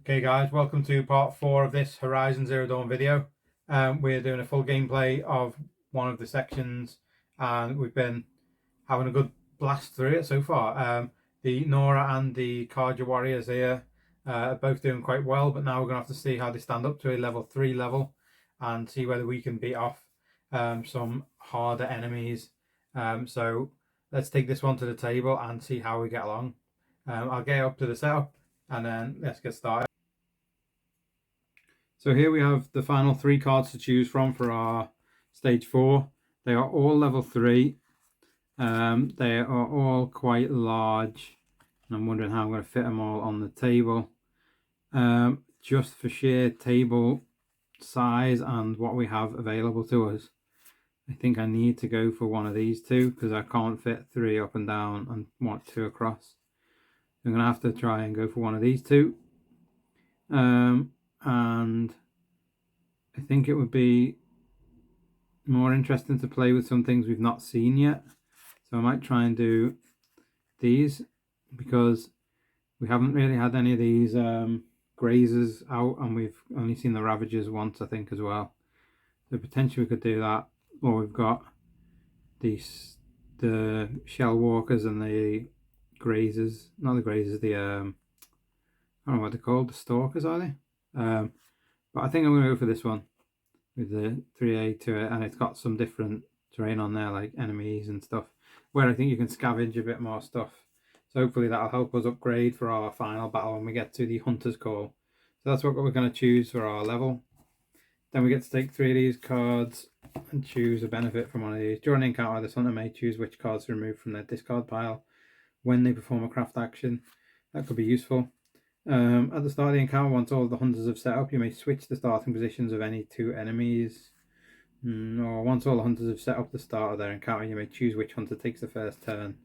Okay guys, welcome to part 4 of this Horizon Zero Dawn video. We're doing a full gameplay of one of the sections and we've been having a good blast through it so far. The Nora and the Carja warriors here are both doing quite well, but now we're going to have to see how they stand up to a level 3 level and see whether we can beat off some harder enemies. So let's take this one to the table and see how we get along. I'll get up to the setup and then let's get started. So here we have the final 3 cards to choose from for our stage 4. They are all level 3. They are all quite large. And I'm wondering how I'm going to fit them all on the table. Just for sheer table size and what we have available to us, I think I need to go for one of these two because I can't fit 3 up and down and want 2 across. I'm going to have to try and go for one of these two. And I think it would be more interesting to play with some things we've not seen yet. So I might try and do these because we haven't really had any of these grazers out, and we've only seen the Ravagers once, I think, as well. So potentially we could do that. Or we've got the shell walkers and the grazers, not the grazers, the I don't know what they're called, the stalkers, are they? But I think I'm going to go for this one with the 3A to it, and it's got some different terrain on there, like enemies and stuff, where I think you can scavenge a bit more stuff. So hopefully that'll help us upgrade for our final battle when we get to the Hunter's Call. So that's what we're going to choose for our level. Then we get to take 3 of these cards and choose a benefit from one of these. During an encounter, this hunter may choose which cards to remove from their discard pile when they perform a craft action. That could be useful. At the start of the encounter, once all of the hunters have set up, you may switch the starting positions of any 2 enemies. Or once all the hunters have set up the start of their encounter, you may choose which hunter takes the first turn.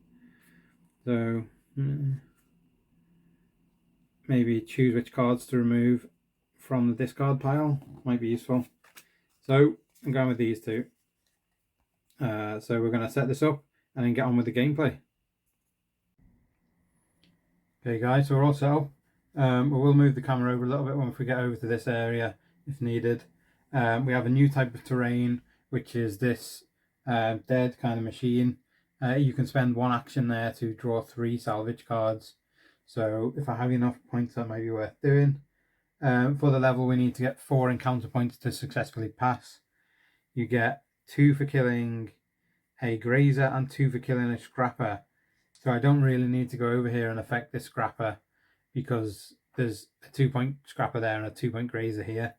So maybe choose which cards to remove from the discard pile might be useful. So I'm going with these 2. So we're going to set this up and then get on with the gameplay. Okay guys, so we're all set up. We will move the camera over a little bit when we get over to this area if needed. We have a new type of terrain, which is this dead kind of machine. You can spend 1 action there to draw 3 salvage cards. So if I have enough points, that might be worth doing. For the level, we need to get 4 encounter points to successfully pass. You get 2 for killing a grazer and 2 for killing a scrapper. So I don't really need to go over here and affect this scrapper because there's a 2-point scrapper there and a 2-point grazer here.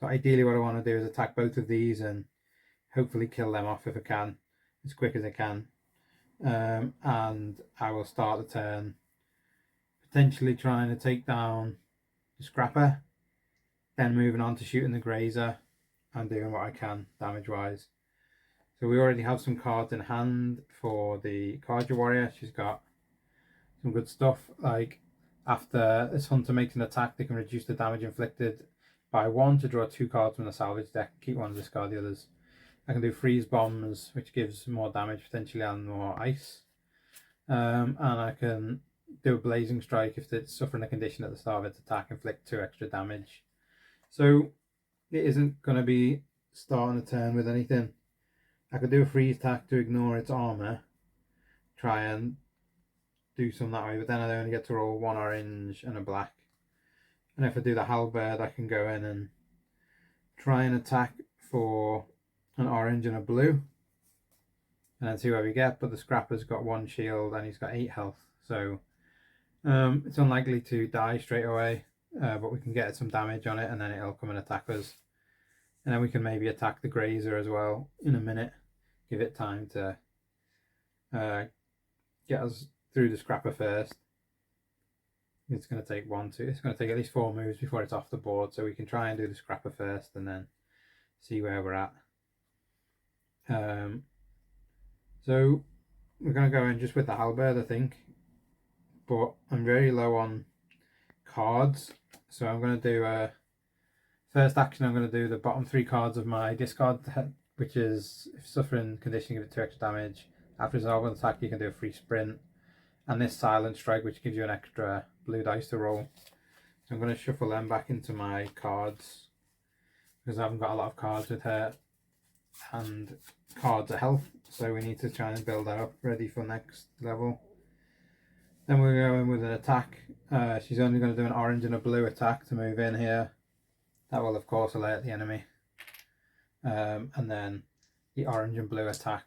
So ideally what I want to do is attack both of these and hopefully kill them off if I can, as quick as I can. And I will start the turn potentially trying to take down the scrapper, then moving on to shooting the grazer and doing what I can damage wise. So we already have some cards in hand for the Carja warrior. She's got some good stuff, like after this hunter makes an attack, they can reduce the damage inflicted by 1 to draw 2 cards from the salvage deck, keep 1 and discard the others. I can do freeze bombs, which gives more damage potentially and more ice. And I can do a blazing strike if it's suffering a condition at the start of its attack, inflict 2 extra damage. So it isn't going to be starting a turn with anything. I could do a freeze attack to ignore its armor, try and do some that way, but then I only get to roll 1 orange and a black. And if I do the halberd, I can go in and try and attack for an orange and a blue and then see where we get. But the scrapper's got 1 shield and he's got 8 health, so it's unlikely to die straight away, but we can get some damage on it and then it'll come and attack us. And then we can maybe attack the grazer as well in a minute, give it time to get us through the scrapper first. It's going to take it's going to take at least 4 moves before it's off the board, so we can try and do the scrapper first and then see where we're at. So we're going to go in just with the halberd, I think, but I'm very low on cards, so I'm going to do first action. I'm going to do the bottom 3 cards of my discard, which is if suffering condition, give it 2 extra damage. After resolve an attack, you can do a free sprint, and this silent strike, which gives you an extra blue dice to roll. So I'm going to shuffle them back into my cards because I haven't got a lot of cards with her, and cards are health, so we need to try and build that up ready for next level. Then we're going with an attack. She's only going to do an orange and a blue attack to move in here. That will of course alert the enemy. And then the orange and blue attack,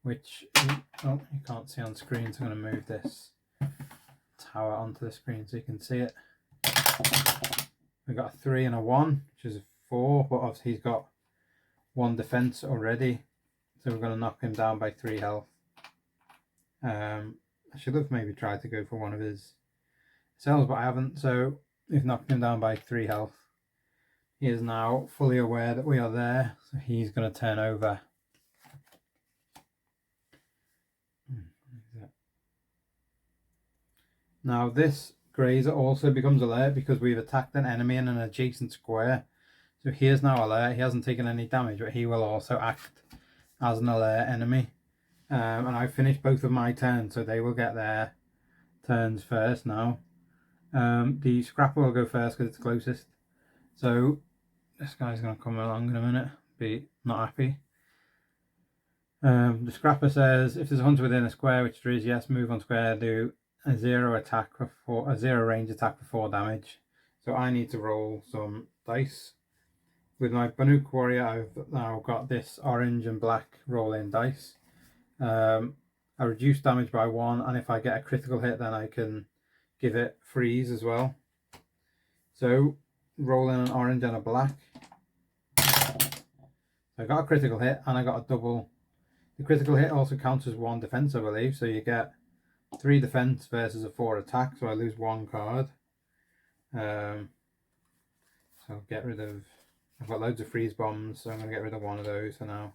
which you can't see on screen, so I'm going to move this tower onto the screen so you can see it. We've got a 3 and a 1, which is a 4, but obviously he's got 1 defense already, so we're going to knock him down by 3 health. I should have maybe tried to go for one of his cells, but I haven't, so we've knocked him down by 3 health. He is now fully aware that we are there, so he's going to turn over. Now this grazer also becomes alert because we've attacked an enemy in an adjacent square. So he is now alert. He hasn't taken any damage, but he will also act as an alert enemy. And I've finished both of my turns, so they will get their turns first now. The scrapper will go first because it's closest. So this guy's going to come along in a minute, be not happy. The scrapper says, if there's a hunter within a square, which there is, yes, move on square, do a 0 attack for a 0 range attack for 4 damage. So I need to roll some dice. With my Banuk warrior, I've now got this orange and black roll-in dice. I reduce damage by 1, and if I get a critical hit, then I can give it freeze as well. So roll in an orange and a black. So I got a critical hit and I got a double. The critical hit also counts as 1 defense, I believe. So you get 3 defense versus a 4 attack. So I lose 1 card. So I'll get rid of. I've got loads of freeze bombs, so I'm going to get rid of one of those for now.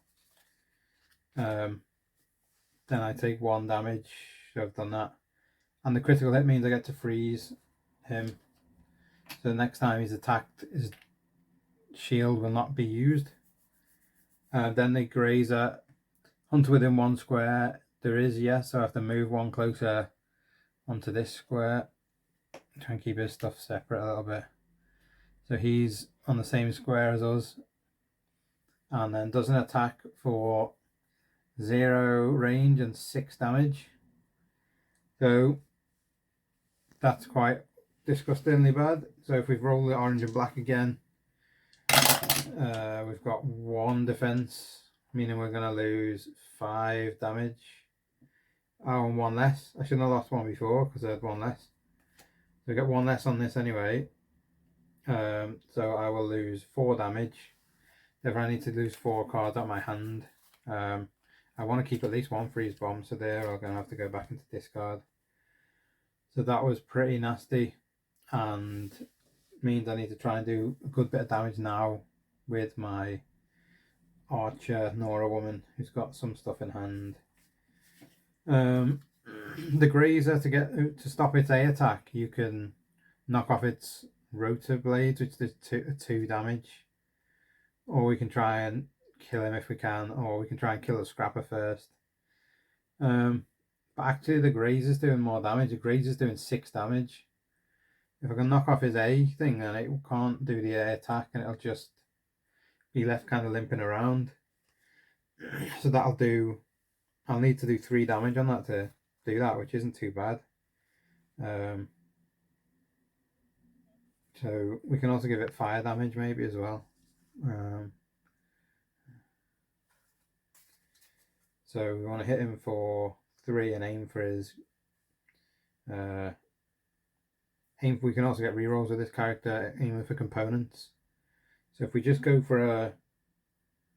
Then I take 1 damage. So I've done that. And the critical hit means I get to freeze him. So the next time he's attacked, his shield will not be used. Then the grazer, hunter within 1 square. There is, yes, so I have to move 1 closer onto this square. Try and keep his stuff separate a little bit. So he's on the same square as us. And then does an attack for 0 range and 6 damage. So that's quite disgustingly bad. So if we've rolled the orange and black again, we've got 1 defense, meaning we're going to lose 5 damage. Oh, and 1 less. I shouldn't have lost 1 before because I had 1 less. So we get 1 less on this anyway. So I will lose 4 damage. Therefore I need to lose 4 cards out of my hand. I want to keep at least 1 freeze bomb, so there I'm going to have to go back into discard. So that was pretty nasty, and means I need to try and do a good bit of damage now with my archer Nora woman who's got some stuff in hand. The grazer, to stop its A attack, you can knock off its rotor blades, which does 2 damage, or we can try and kill him if we can, or we can try and kill the scrapper first. But actually the grazer's doing more damage. The grazer's doing 6 damage. If I can knock off his A thing, then it can't do the A attack and it'll just be left kind of limping around. So that'll do, I'll need to do 3 damage on that to do that, which isn't too bad. So we can also give it fire damage maybe as well. So we want to hit him for 3 and aim for his we can also get rerolls with this character, aiming for components. So if we just go for a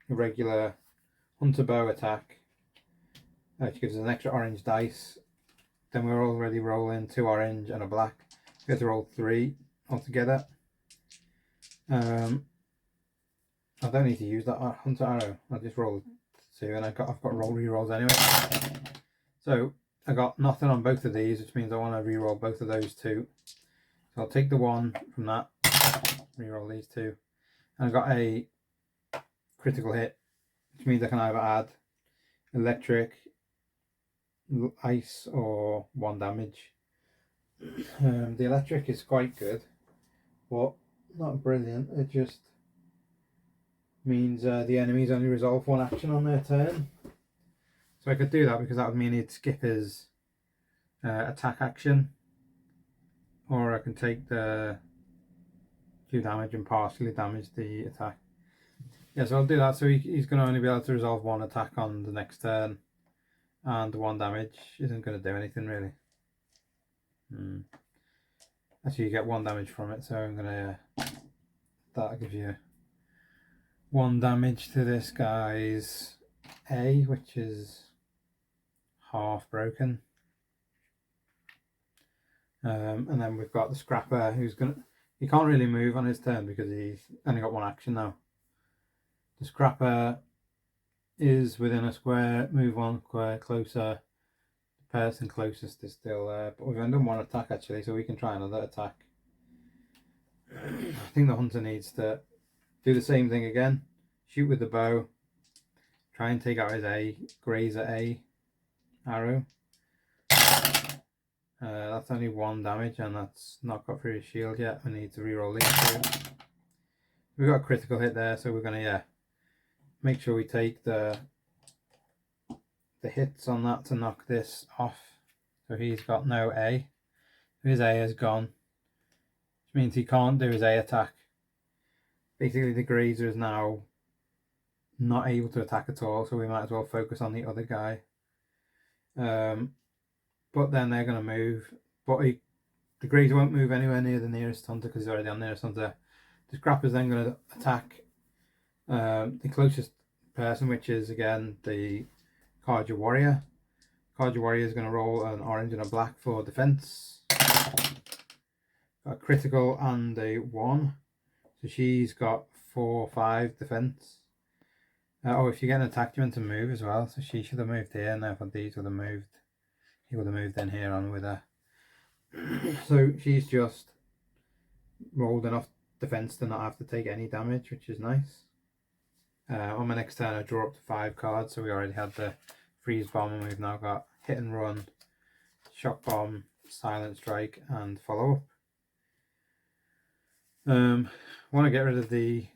regular hunter bow attack, which gives us an extra orange dice, then we're already rolling 2 orange and a black. We have to roll 3 altogether. I don't need to use that hunter arrow. I'll just roll 2, and I've got roll rerolls anyway. So I got nothing on both of these, which means I want to reroll both of those 2. So I'll take the 1 from that, reroll these 2, and I've got a critical hit, which means I can either add electric, ice, or 1 damage. The electric is quite good. but not brilliant. It just means the enemies only resolve one action on their turn. So I could do that because that would mean he'd skip his attack action, or I can take the 2 damage and partially damage the attack. Yeah, so I'll do that. So he's going to only be able to resolve 1 attack on the next turn, and the 1 damage isn't going to do anything really. Actually, you get 1 damage from it, so I'm going to that'll give you 1 damage to this guy's A, which is half broken. And then we've got the Scrapper, who's he can't really move on his turn because he's only got 1 action now. The Scrapper is within a square, move 1 square closer. The person closest is still there, but we've only done 1 attack actually, so we can try another attack. I think the hunter needs to do the same thing again. Shoot with the bow. Try and take out his A, grazer A arrow. That's only 1 damage, and that's not got through his shield yet. We need to reroll these 2. We've got a critical hit there, so we're gonna make sure we take the hits on that to knock this off. So he's got no A. His A is gone, which means he can't do his A attack. Basically, the grazer is now not able to attack at all, so we might as well focus on the other guy. But then they're going to move, but the grazer won't move anywhere near the nearest hunter because he's already on the nearest hunter. The Scrapper's then going to attack the closest person, which is again the Carja Warrior. Carja Warrior is going to roll an orange and a black for defense. Got a critical and a 1, so she's got 4/5 defense. If you get an attack, you want to move as well, so she should have moved here, and therefore these would have moved. He would have moved in here on with her. So she's just rolled enough defense to not have to take any damage, which is nice. On my next turn I draw up to 5 cards, so we already had the freeze bomb, and we've now got hit and run, shock bomb, silent strike, and follow up. Want to get rid of the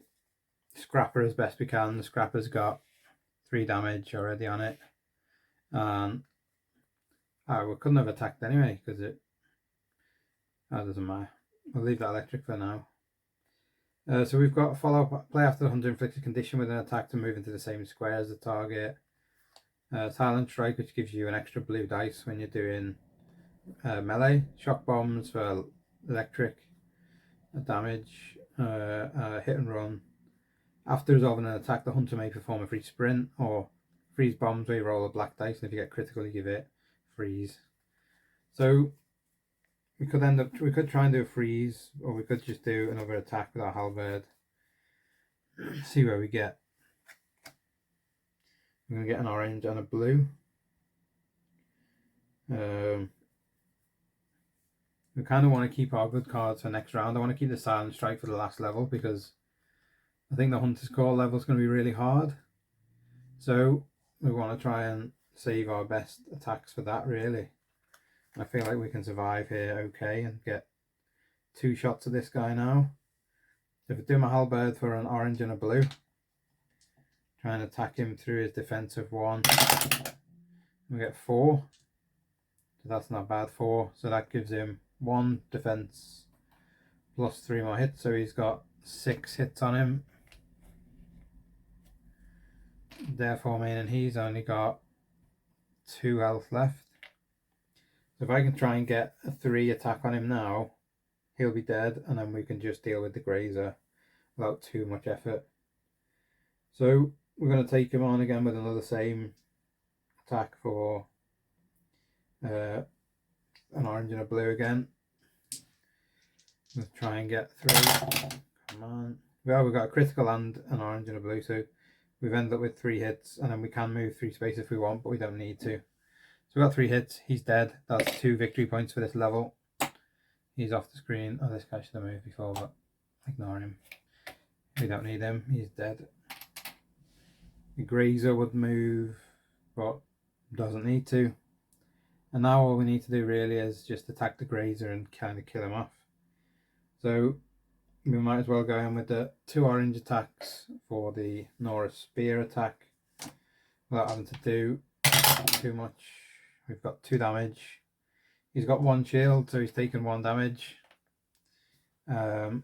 Scrapper as best we can. The Scrapper's got 3 damage already on it, and we couldn't have attacked anyway because that doesn't matter. We'll leave that electric for now. So we've got follow up, play after the hunter inflicted condition with an attack to move into the same square as the target. Silent strike, which gives you an extra blue dice when you're doing melee. Shock bombs for electric damage. Hit and run. After resolving an attack, the hunter may perform a free sprint, or freeze bombs where you roll a black dice, and if you get critical you give it freeze. So we could try and do a freeze, or we could just do another attack with our halberd. See where we get. I'm going to get an orange and a blue. We kind of want to keep our good cards for next round. I want to keep the silent strike for the last level because I think the hunter's call level is going to be really hard. So we want to try and save our best attacks for that really. I feel like we can survive here okay and get 2 shots of this guy now. If I do my halberd for an orange and a blue, try and attack him through his defensive 1. We get 4. So that's not bad, 4. So that gives him 1 defense plus 3 more hits. So he's got 6 hits on him. Therefore meaning he's only got 2 health left. So if I can try and get a 3 attack on him now, he'll be dead, and then we can just deal with the grazer without too much effort. So we're going to take him on again with another same attack for an orange and a blue again. Let's try and get 3. Come on. Well, we've got a critical and an orange and a blue, so we've ended up with 3 hits, and then we can move 3 spaces if we want, but we don't need to. So we've got 3 hits. He's dead. That's 2 victory points for this level. He's off the screen. Oh, this guy should have moved before, but ignore him. We don't need him. He's dead. The grazer would move, but doesn't need to. And now all we need to do really is just attack the grazer and kind of kill him off. So we might as well go in with the 2 orange attacks for the Nora spear attack without having to do too much. We've got 2 damage. He's got 1 shield, so he's taken 1 damage. Oh,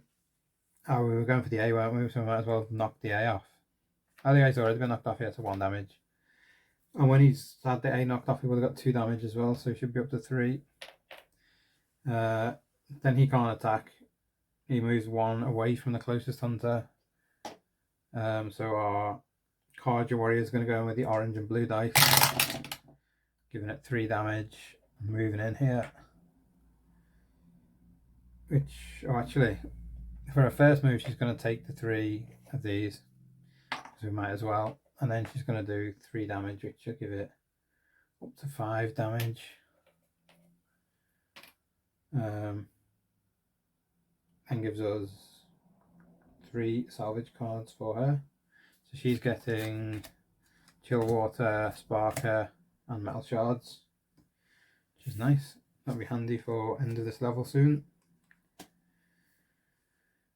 we were going for the A, weren't we? So we might as well knock the A off. I think he's already been knocked off here to 1 damage. And when he's had the A knocked off, he would have got 2 damage as well, so he should be up to 3. Then he can't attack. He moves 1 away from the closest hunter. So our Carja warrior is going to go in with the orange and blue dice, giving it 3 damage. Moving in here. Which, oh, actually, for her first move, she's going to take the 3 of these. So we might as well. And then she's going to do 3 damage, which will give it up to 5 damage. And gives us 3 salvage cards for her. So she's getting Chill Water, Sparker, and Metal Shards, which is nice. That'll be handy for end of this level soon.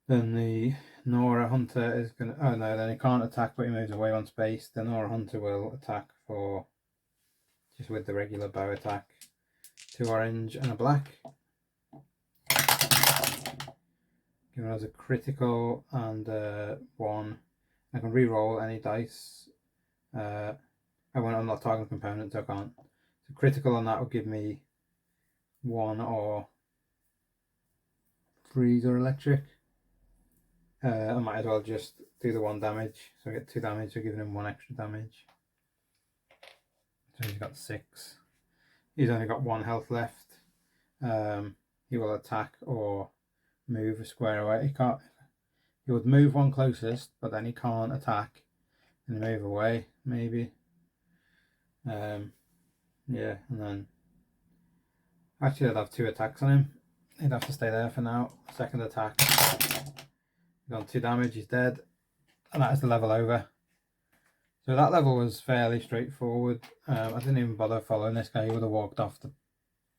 Then the Nora Hunter is going to... Oh no, then he can't attack, but he moves away 1 space. The Nora Hunter will attack for... just with the regular bow attack. 2 orange and a black. Giving us a critical and 1. I can re-roll any dice. I won't unlock target component, so I can't. So critical on that will give me 1 or freeze or electric. I might as well just do the 1 damage. So I get 2 damage, so giving him 1 extra damage. So he's got 6. He's only got 1 health left. He will attack or move a square away. He would move 1 closest, but then he can't attack and move away, maybe. Yeah, and then actually I'd have 2 attacks on him. He'd have to stay there for now. Second attack. He's got 2 damage, he's dead. And that is the level over. So that level was fairly straightforward. I didn't even bother following this guy. He would have walked off the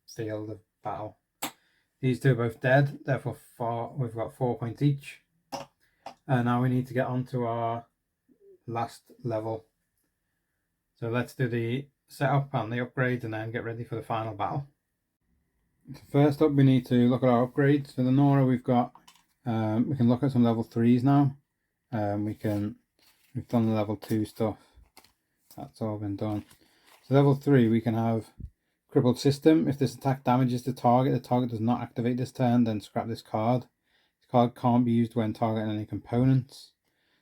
field of battle. These 2 are both dead, therefore we've got 4 points each. And now we need to get on to our last level. So let's do the setup and the upgrades and then get ready for the final battle. So first up we need to look at our upgrades. For the Nora we've got, we can look at some level 3s now. We've done the level 2 stuff. That's all been done. So level 3 we can have Crippled System. If this attack damages the target does not activate this turn, then scrap this card. This card can't be used when targeting any components.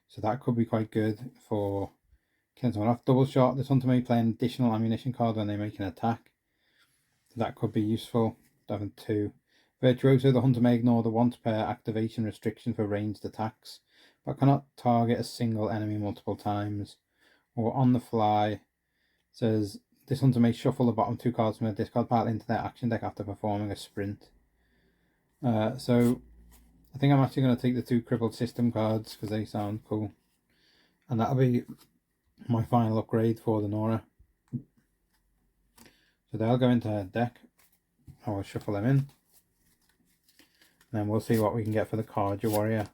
So that could be quite good for killing someone off. Double Shot. This hunter may play an additional ammunition card when they make an attack. So that could be useful. Having 2. Virtuoso. The hunter may ignore the once per activation restriction for ranged attacks, but cannot target a single enemy multiple times. Or On the Fly. Says this hunter may shuffle the bottom 2 cards from their discard pile into their action deck after performing a sprint. So I think I'm actually going to take the 2 Crippled System cards because they sound cool. And that'll be my final upgrade for the Nora. So they'll go into her deck. I will shuffle them in. And then we'll see what we can get for the Carja warrior.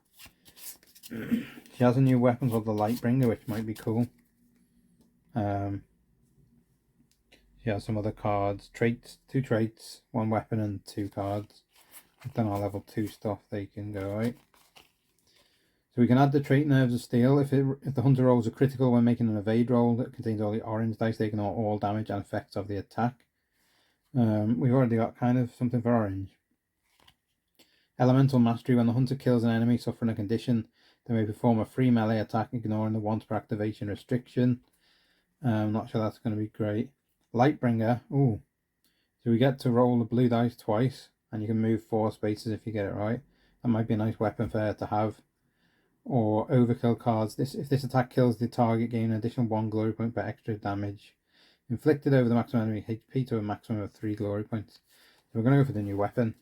She has a new weapon called the Lightbringer, which might be cool. She has some other cards, traits, 2 traits, 1 weapon and 2 cards. We've done our level 2 stuff, they can go out. So we can add the trait Nerves of Steel. If the hunter rolls a critical when making an evade roll that contains all the orange dice, they ignore all damage and effects of the attack. We've already got kind of something for orange. Elemental Mastery. When the hunter kills an enemy suffering a condition, they may perform a free melee attack ignoring the once per activation restriction. I'm not sure that's going to be great. Lightbringer. Ooh. So we get to roll the blue dice twice, and you can move 4 spaces if you get it right. That might be a nice weapon for her to have. Or Overkill cards. If this attack kills the target, gain an additional 1 glory point per extra damage inflicted over the maximum enemy HP to a maximum of 3 glory points. So we're going to go for the new weapon.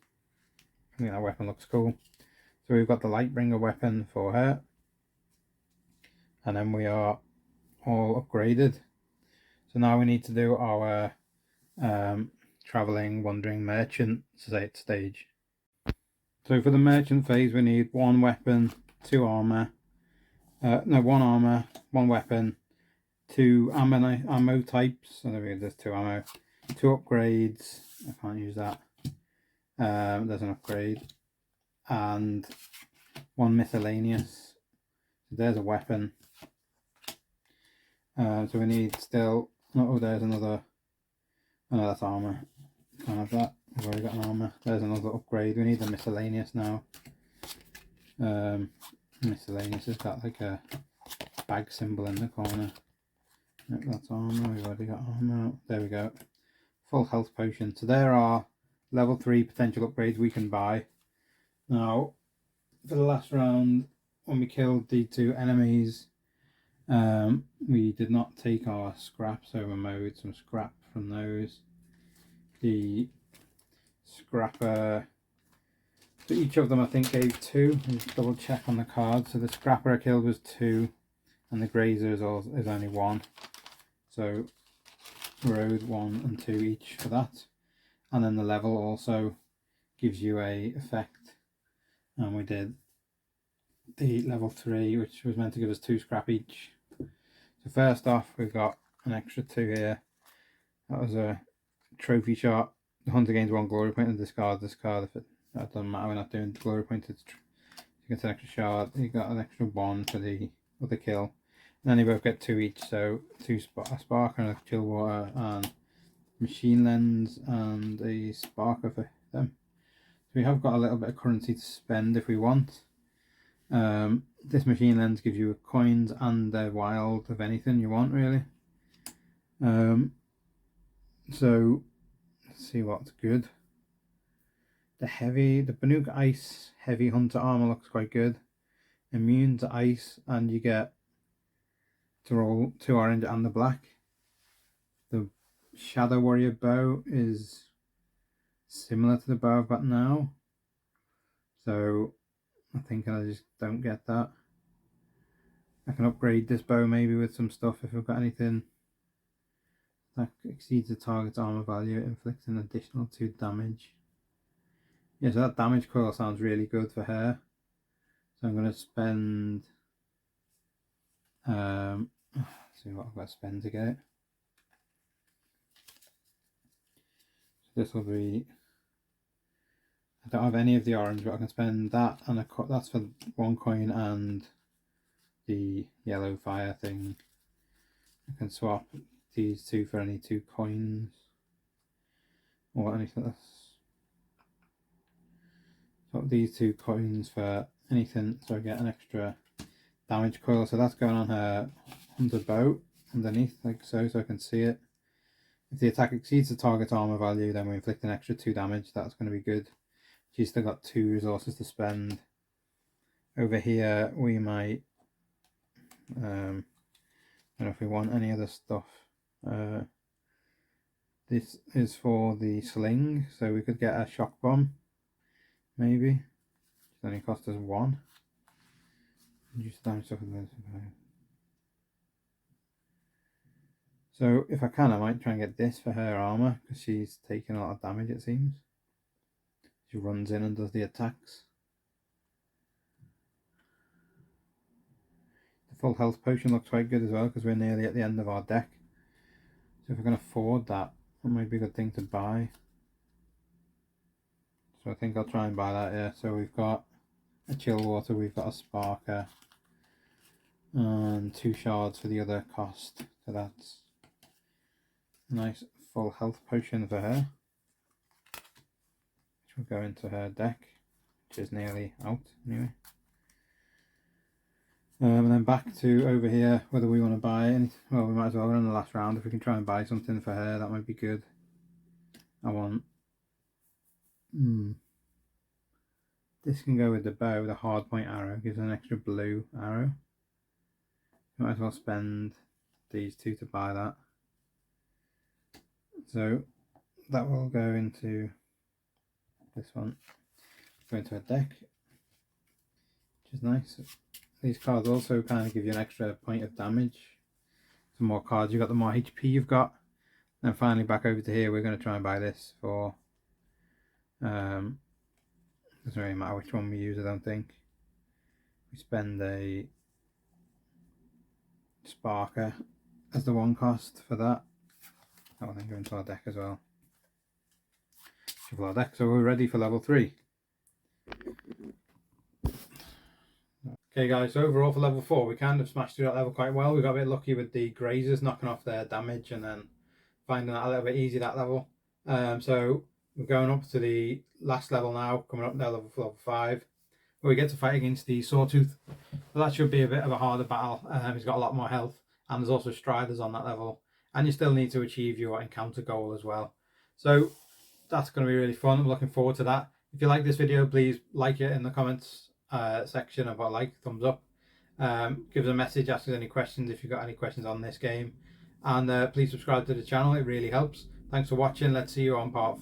I think that weapon looks cool. So we've got the Lightbringer weapon for her. And then we are all upgraded. So now we need to do our Travelling Wandering Merchant stage. So for the merchant phase, we need 1 weapon, 2 armor. No, 1 armor, 1 weapon, 2 ammo types. So there we go, there's 2 ammo, 2 upgrades. I can't use that. There's an upgrade, and 1 miscellaneous. So there's a weapon. So we need still. Oh, there's another. Oh no, that's armor. Can't have that. We've already got an armor. There's another upgrade. We need the miscellaneous now. Miscellaneous has got like a bag symbol in the corner. Nope, that's armor. We've already got armor. There we go. Full health potion. So there are level 3 potential upgrades we can buy. Now, for the last round, when we killed the 2 enemies, we did not take our scrap, so we mowed some scrap from those. The scrapper, so each of them I think gave 2. I'll just double check on the card. So the scrapper I killed was 2, and the grazer is only 1. So we rode 1 and 2 each for that. And then the level also gives you a effect, and we did the level 3, which was meant to give us 2 scrap each. So first off, we've got an extra 2 here. That was a trophy shot. The hunter gains 1 glory point and discard if that doesn't matter. We're not doing glory points. You get an extra shard. You got an extra 1 for the other kill. And then they both get 2 each. So a sparker and a chill water, and machine lens and a sparker for them. So we have got a little bit of currency to spend if we want. This machine lens gives you coins and a wild of anything you want, really. So let's see what's good. The Banuk Ice Heavy Hunter armor looks quite good. Immune to ice, and you get to roll 2 orange and the black. The Shadow Warrior bow is similar to the bow I've got now, so I think I just don't get that. I can upgrade this bow maybe with some stuff if I've got anything that exceeds the target's armor value. It inflicts an additional 2 damage. Yeah, so that damage coil sounds really good for her. So I'm going to spend, see what I've got to spend to get it. So this will be, I don't have any of the orange, but I can spend that, and that's for 1 coin, and the yellow fire thing. I can swap these 2 for any 2 coins, or anything else. Swap these 2 coins for anything, so I get an extra damage coil. So that's going on her hunter bow underneath, like so I can see it. If the attack exceeds the target's armor value, then we inflict an extra 2 damage. That's going to be good. She's still got 2 resources to spend. Over here we might, I don't know if we want any other stuff. This is for the sling, so we could get a shock bomb, maybe. It only cost us 1. Reduce the damage suffered. So if I can, I might try and get this for her armor, because she's taking a lot of damage, it seems. She runs in and does the attacks. The full health potion looks quite good as well, because we're nearly at the end of our deck. So if I can afford that, that might be a good thing to buy. So I think I'll try and buy that here. So we've got a chill water, we've got a sparker, and 2 shards for the other cost. So that's a nice full health potion for her, which will go into her deck, which is nearly out anyway. And then back to over here, whether we want to buy anything. Well, we might as well, we're in the last round. If we can try and buy something for her, that might be good. I want, this can go with the bow. The hard point arrow gives an extra blue arrow. Might as well spend these 2 to buy that. So that will go into this one, go into a deck, which is nice. These cards also kind of give you an extra point of damage. Some more cards you've got, the more HP you've got. And finally back over to here, we're going to try and buy this for Doesn't really matter which one we use, I don't think. We spend a Sparker as the one cost for that. That will then go into our deck as well. Shuffle our deck, so we're ready for level 3. Okay guys, so overall for level 4 we kind of smashed through that level quite well. We got a bit lucky with the grazers knocking off their damage and then finding that a little bit easy, that level. So we're going up to the last level now, coming up now level 5, where we get to fight against the Sawtooth. So that should be a bit of a harder battle. He's got a lot more health, and there's also Striders on that level, and you still need to achieve your encounter goal as well. So that's going to be really fun. I'm looking forward to that. If you like this video, please like it in the comments section of a like, thumbs up. Give us a message, ask us any questions if you've got any questions on this game, and please subscribe to the channel, it really helps. Thanks for watching. Let's see you on part 4.